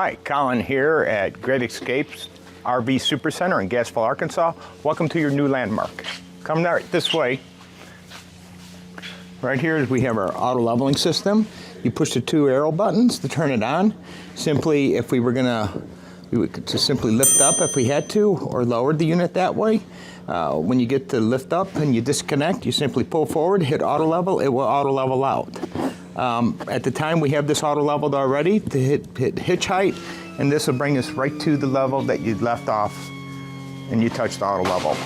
Hi, Colin here at Great Escapes RV Supercenter in Gassville, Arkansas. Welcome to your new landmark. Come right this way. Right here we have our auto leveling system. You push the two arrow buttons to turn it on. Simply, if we could just simply lift up if we had to, or lower the unit that way. When you get to lift up and you disconnect, you simply pull forward, hit auto level, it will auto level out. At the time we have this auto leveled already to hit hitch height, and this will bring us right to the level that you left off and you touched auto level.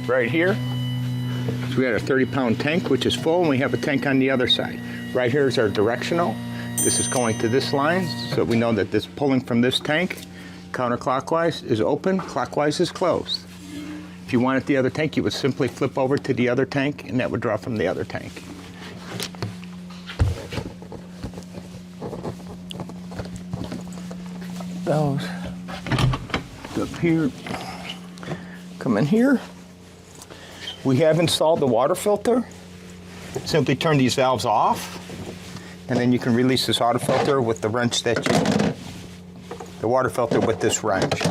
Right here, so we got a 30-pound tank which is full, and we have a tank on the other side. Right here is our directional. This is going to this line, so we know that this pulling from this tank counterclockwise is open, clockwise is closed. If you wanted the other tank, you would simply flip over to the other tank, and that would draw from the other tank. Those up here, come in here. We have installed the water filter. Simply turn these valves off, and then you can release this water filter with the wrench the water filter with this wrench.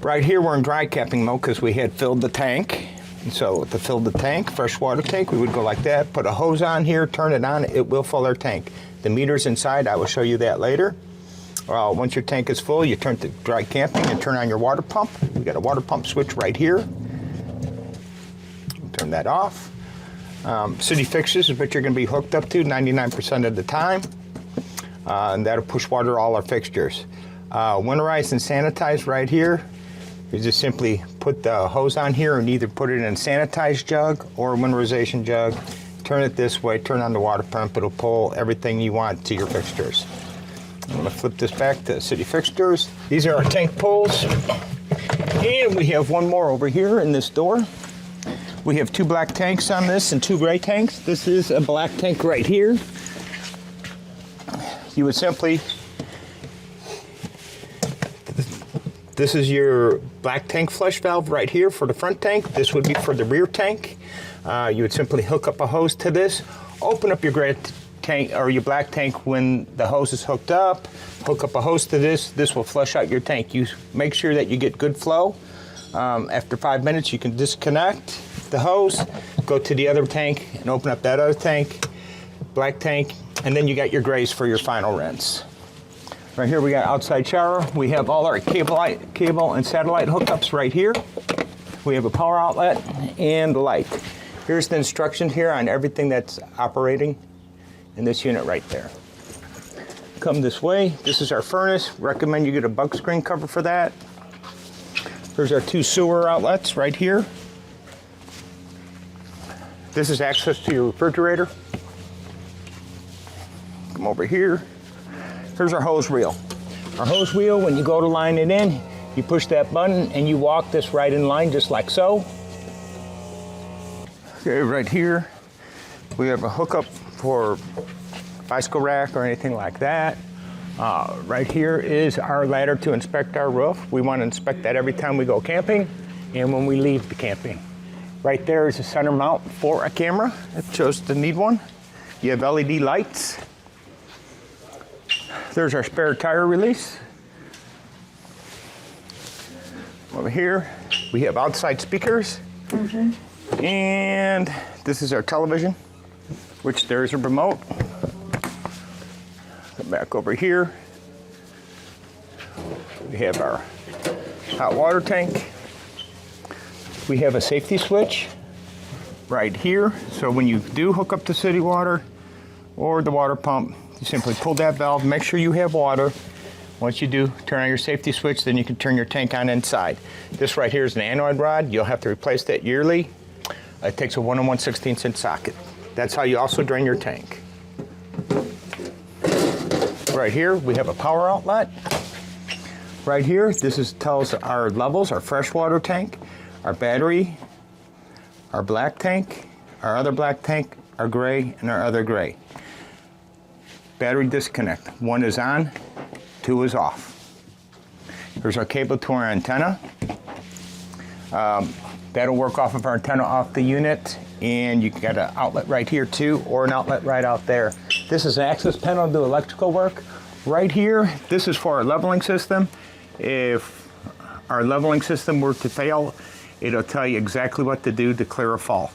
Right here we're in dry capping mode because we had filled the tank. And so to fill the tank, fresh water tank, we would go like that, put a hose on here, turn it on, it will fill our tank. The meter's inside, I will show you that later. Once your tank is full, you turn to dry camping and turn on your water pump. We got a water pump switch right here. Turn that off. City fixtures is what you're going to be hooked up to 99% of the time. And that'll push water to all our fixtures. Winterize and sanitize right here. You just simply put the hose on here and either put it in a sanitized jug or a winterization jug. Turn it this way, turn on the water pump, it'll pull everything you want to your fixtures. I'm going to flip this back to city fixtures. These are our tank pulls. And we have one more over here in this door. We have two black tanks on this and two gray tanks. This is a black tank right here. You would simply, this is your black tank flush valve right here for the front tank. This would be for the rear tank. You would simply hook up a hose to this, open up your gray tank or your black tank when the hose is hooked up, hook up a hose to this. This will flush out your tank. You make sure that you get good flow. After 5 minutes, you can disconnect the hose, go to the other tank and open up that other tank, black tank, and then you got your grays for your final rinse. Right here we got outside shower. We have all our cable and satellite hookups right here. We have a power outlet and the light. Here's the instructions here on everything that's operating in this unit right there. Come this way. This is our furnace. Recommend you get a bug screen cover for that. Here's our two sewer outlets right here. This is access to your refrigerator. Come over here. Here's our hose reel. Our hose reel, when you go to line it in, you push that button and you walk this right in line just like so. Okay, right here, we have a hookup for bicycle rack or anything like that. Right here is our ladder to inspect our roof. We want to inspect that every time we go camping and when we leave the camping. Right there is a center mount for a camera. It shows to need one. You have LED lights. There's our spare tire release. Over here, we have outside speakers. And this is our television, which there is a remote. Come back over here. We have our hot water tank. We have a safety switch right here. So when you do hook up to city water or the water pump, you simply pull that valve, make sure you have water. Once you do, turn on your safety switch, then you can turn your tank on inside. This right here is an anoid rod. You'll have to replace that yearly. It takes a 1 1/16 inch socket. That's how you also drain your tank. Right here, we have a power outlet. Right here, tells our levels, our freshwater tank, our battery, our black tank, our other black tank, our gray, and our other gray. Battery disconnect. 1 is on, 2 is off. Here's our cable to our antenna. That'll work off of our antenna off the unit, and you got an outlet right here too, or an outlet right out there. This is an access panel to do electrical work. Right here, this is for our leveling system. If our leveling system were to fail, it'll tell you exactly what to do to clear a fault.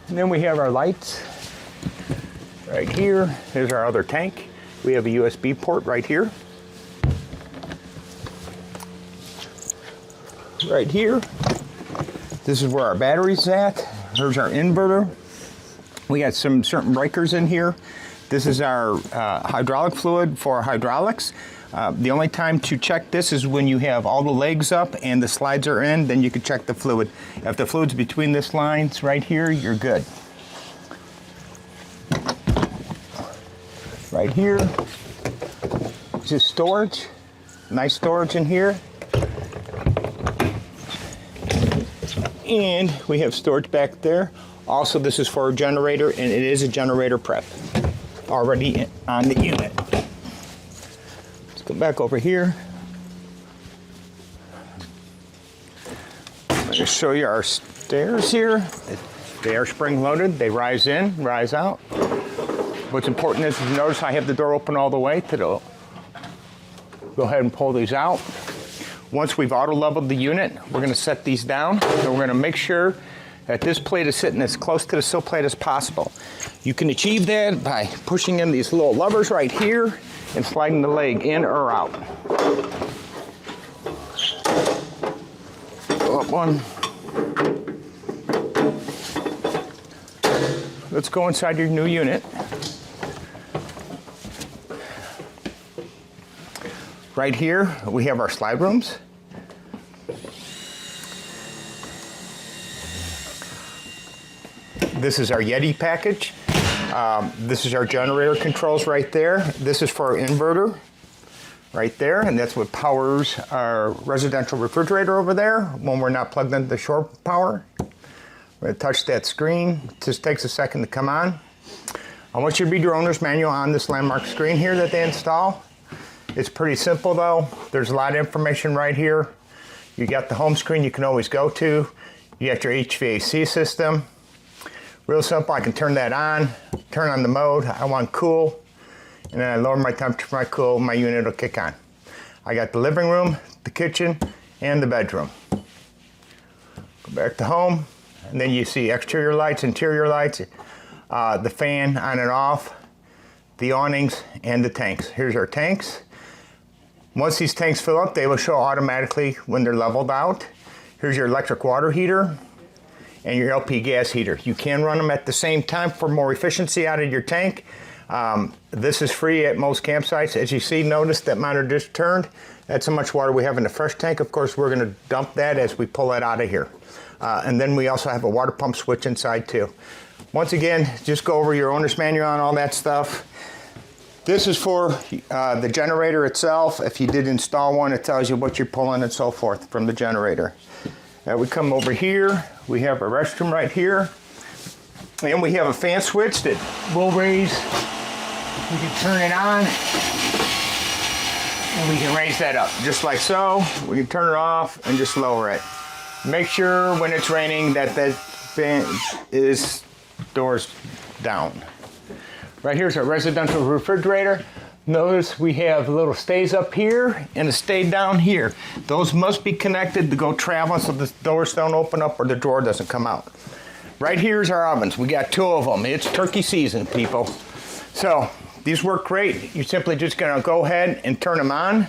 And then we have our lights right here. Here's our other tank. We have a USB port right here. Right here, this is where our battery's at. Here's our inverter. We got some certain breakers in here. This is our hydraulic fluid for hydraulics. The only time to check this is when you have all the legs up and the slides are in, then you can check the fluid. If the fluid's between this lines right here, you're good. Right here, just storage. Nice storage in here. And we have storage back there. Also, this is for a generator, and it is a generator prep already on the unit. Let's go back over here. I'm going to show you our stairs here. They are spring loaded. They rise in, rise out. What's important is you notice I have the door open all the way to the. Go ahead and pull these out. Once we've auto leveled the unit, we're going to set these down, and we're going to make sure that this plate is sitting as close to the sill plate as possible. You can achieve that by pushing in these little levers right here and sliding the leg in or out. Go up one. Let's go inside your new unit. Right here, we have our slide rooms. This is our Yeti package. This is our generator controls right there. This is for our inverter right there, and that's what powers our residential refrigerator over there when we're not plugged into the shore power. We're going to touch that screen. It just takes a second to come on. I want you to read your owner's manual on this landmark screen here that they install. It's pretty simple though. There's a lot of information right here. You got the home screen you can always go to. You got your HVAC system. Real simple, I can turn that on, turn on the mode. I want cool, and then I lower my temperature for my cool, my unit will kick on. I got the living room, the kitchen, and the bedroom. Go back to home, and then you see exterior lights, interior lights, the fan on and off, the awnings, and the tanks. Here's our tanks. Once these tanks fill up, they will show automatically when they're leveled out. Here's your electric water heater and your LP gas heater. You can run them at the same time for more efficiency out of your tank. This is free at most campsites. As you see, notice that monitor just turned. That's how much water we have in the fresh tank. Of course, we're gonna dump that as we pull that out of here. And then we also have a water pump switch inside too. Once again, just go over your owner's manual on all that stuff. This is for the generator itself. If you did install one, it tells you what you're pulling and so forth from the generator. Now we come over here. We have a restroom right here. And we have a fan switch that will raise. We can turn it on. And we can raise that up just like so. We can turn it off and just lower it. Make sure when it's raining that that fan is doors down. Right here's our residential refrigerator. Notice we have little stays up here and a stay down here. Those must be connected to go traveling so the doors don't open up or the drawer doesn't come out. Right here's our ovens. We got 2 of them. It's turkey season, people. So these work great. You're simply just gonna go ahead and turn them on.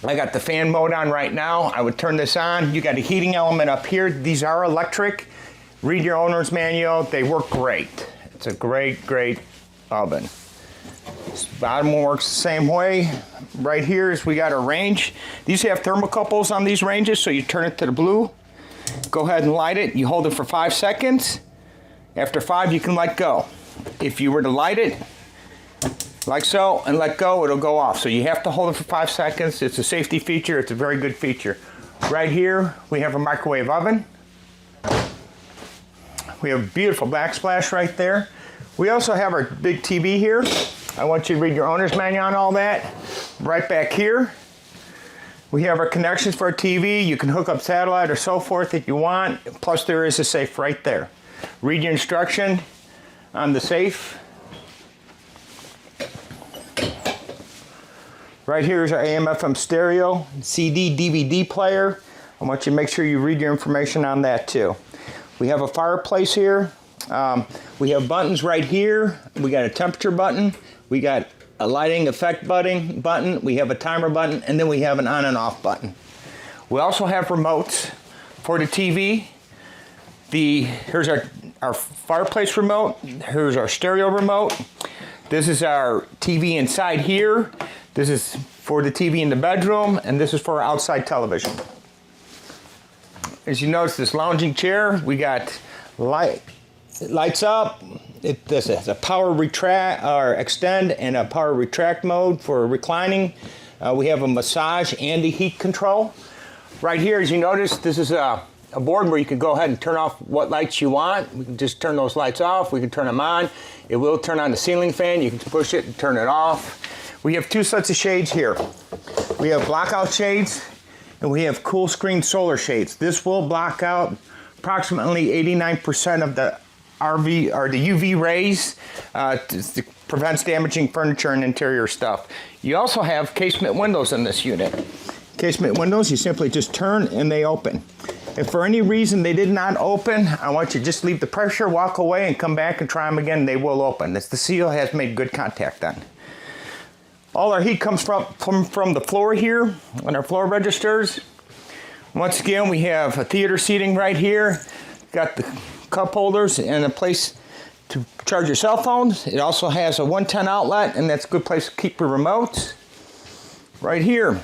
I got the fan mode on right now. I would turn this on. You got a heating element up here. These are electric. Read your owner's manual. They work great. It's a great, great oven. This bottom one works the same way. Right here is we got a range. These have thermocouples on these ranges, so you turn it to the blue. Go ahead and light it. You hold it for 5 seconds. After 5, you can let go. If you were to light it, like so, and let go, it'll go off. So you have to hold it for 5 seconds. It's a safety feature. It's a very good feature. Right here, we have a microwave oven. We have a beautiful backsplash right there. We also have our big TV here. I want you to read your owner's manual on all that. Right back here, we have our connections for our TV. You can hook up satellite or so forth if you want. Plus there is a safe right there. Read your instruction. on the safe. Right here is our AM/FM stereo, CD, DVD player. I want you to make sure you read your information on that too. We have a fireplace here. We have buttons right here. We got a temperature button. We got a lighting effect button. We have a timer button, and then we have an on and off button. We also have remotes for the TV. Here's our fireplace remote. Here's our stereo remote. This is our TV inside here. This is for the TV in the bedroom, and this is for our outside television. As you notice, this lounging chair, we got lights up. This has a power retract or extend and a power retract mode for reclining. We have a massage and a heat control. Right here, as you notice, this is a board where you can go ahead and turn off what lights you want. We can just turn those lights off. We can turn them on. It will turn on the ceiling fan. You can push it and turn it off. We have two sets of shades here. We have blackout shades and we have cool screen solar shades. This will block out approximately 89% of the RV or the UV rays. It prevents damaging furniture and interior stuff. You also have casement windows in this unit. Casement windows, you simply just turn and they open. If for any reason they did not open, I want you to just leave the pressure, walk away, and come back and try them again. They will open. The seal has made good contact on. All our heat comes from the floor here on our floor registers. Once again, we have a theater seating right here. Got the cup holders and a place to charge your cell phones. It also has a 110 outlet, and that's a good place to keep your remotes. Right here,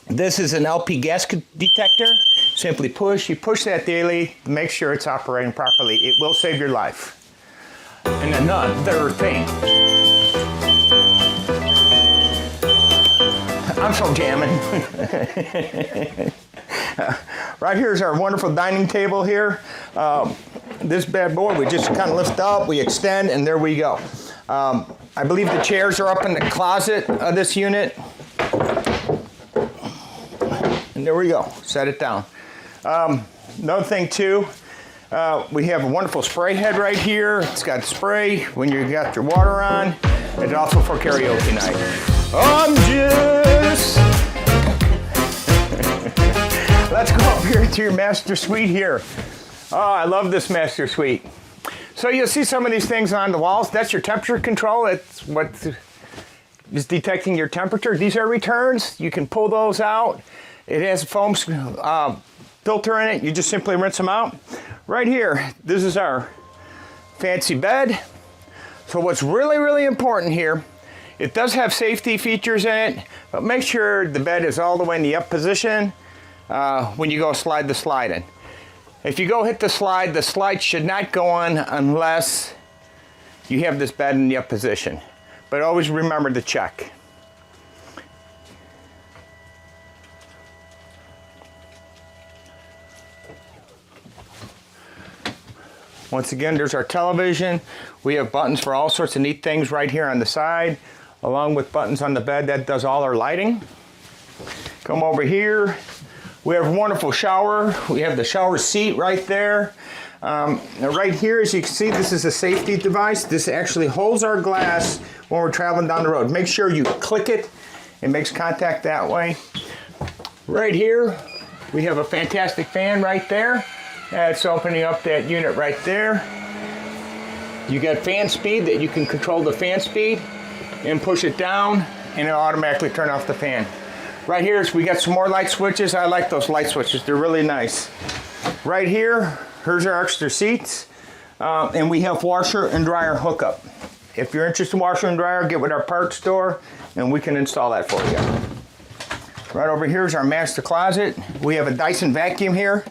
this is an LP gas detector. Simply push. You push that daily to make sure it's operating properly. It will save your life. And another thing. I'm so jamming. Right here is our wonderful dining table here. This bad boy, we just kind of lift up, we extend, and there we go. I believe the chairs are up in the closet of this unit. And there we go, set it down. Another thing too, we have a wonderful spray head right here. It's got spray when you got your water on. It's also for karaoke night. I'm just... Let's go up here to your master suite here. Oh, I love this master suite. So you'll see some of these things on the walls. That's your temperature control. It's what is detecting your temperature. These are returns. You can pull those out. It has a foam filter in it. You just simply rinse them out. Right here, this is our fancy bed. So what's really, really important here, it does have safety features in it, but make sure the bed is all the way in the up position when you go slide the slide in. If you go hit the slide should not go on unless you have this bed in the up position. But always remember to check. Once again, there's our television. We have buttons for all sorts of neat things right here on the side, along with buttons on the bed. That does all our lighting. Come over here. We have a wonderful shower. We have the shower seat right there. Now right here, as you can see, this is a safety device. This actually holds our glass when we're traveling down the road. Make sure you click it. It makes contact that way. Right here, we have a fantastic fan right there. That's opening up that unit right there. You got fan speed that you can control the fan speed and push it down and it'll automatically turn off the fan. Right here, we got some more light switches. I like those light switches. They're really nice. Right here, here's our extra seats. And we have washer and dryer hookup. If you're interested in washer and dryer, get with our parts store and we can install that for you. Right over here is our master closet. We have a Dyson vacuum here,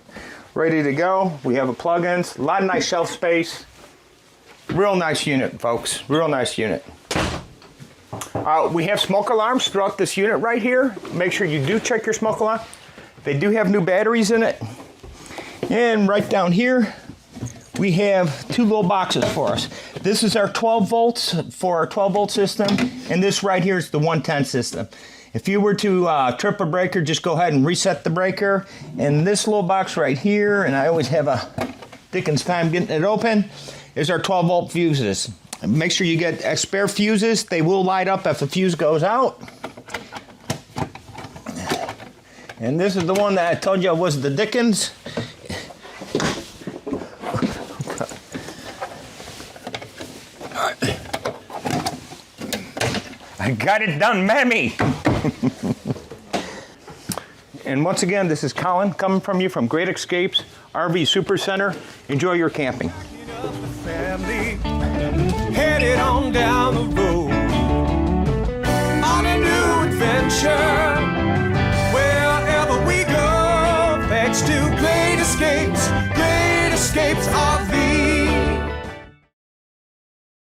ready to go. We have a plug-ins, a lot of nice shelf space. Real nice unit, folks, real nice unit. We have smoke alarms throughout this unit right here. Make sure you do check your smoke alarm. They do have new batteries in it. And right down here, we have two little boxes for us. This is our 12 volts for our 12 volt system, and this right here is the 110 system. If you were to trip a breaker, just go ahead and reset the breaker. And this little box right here, and I always have a Dickens time getting it open, is our 12-volt fuses. Make sure you get spare fuses. They will light up if the fuse goes out. And this is the one that I told you was the Dickens. I got it done, mammy. And once again, this is Colin coming from you from Great Escapes RV Super Center. Enjoy your camping. Headed on down.